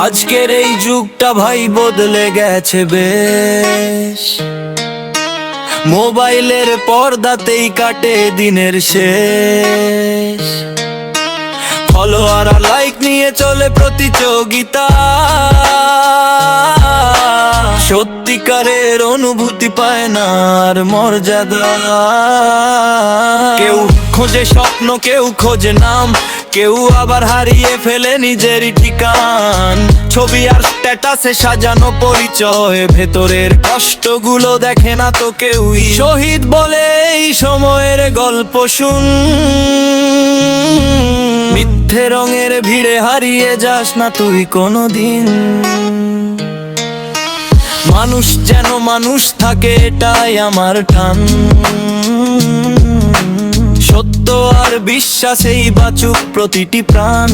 আজকের এই যুগটা ভাই বদলে গেছে বেশ, মোবাইলের পর্দাতেই কাটে দিনের শেষ। ফলোয়ার আর লাইক নিয়ে চলে প্রতিযোগিতা, সত্যিকারের অনুভূতি পায় না আর মর্যাদা। কেউ খোঁজে স্বপ্ন, কেউ খোঁজে নাম, কেউ আবার হারিয়ে ফেলে নিজেরই ঠিকান। ছবি আর স্ট্যাটাসে সাজানো পরিচয়, ভেতরের কষ্টগুলো দেখে না তো কেউই। শহীদ বলে এই সময়ের গল্প শুন, মিথ্যে রঙের ভিড়ে হারিয়ে যাস না তুই কোনোদিন। মানুষ যেন মানুষ থাকে, এটাই আমার টান। সত্য আর বিশ্বাসেই বাঁচুক প্রতিটি প্রাণ।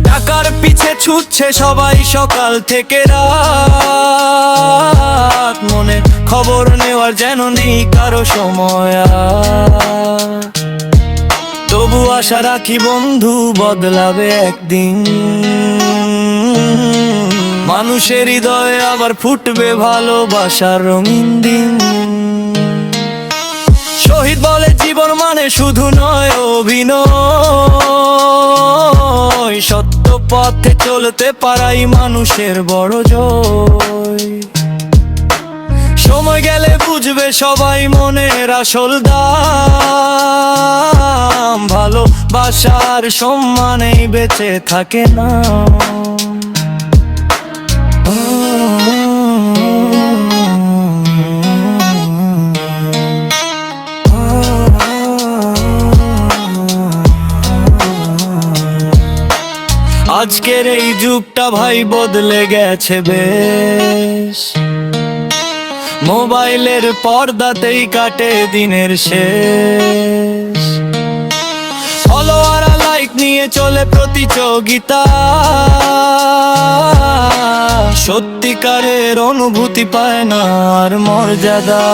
টাকার পিছে ছুটছে সবাই সকাল থেকে রাত, মনে খবর নেওয়ার যেন নেই কারো সময়। তবু আশা রাখি বন্ধু বদলাবে একদিন, মানুষের হৃদয়ে আবার ফুটবে ভালোবাসার রঙিন দিন। শহীদ বলে জীবন মানে শুধু নয় অভিনয়, সত্য পথে চলতে পারাই মানুষের বড় জয়। সময় গেলে বুঝবে সবাই মনের আসল দাম, ভালোবাসার সম্মানেই বেঁচে থাকে না। আজকের এই যুগটা ভাই বদলে গেছে বেশ, মোবাইলের পর্দাতেই কাটে দিনের শেষ। ফলোয়ার আর লাইক নিয়ে চলে প্রতিযোগিতা, সত্যিকারের অনুভূতি পায় না আর মর্যাদা।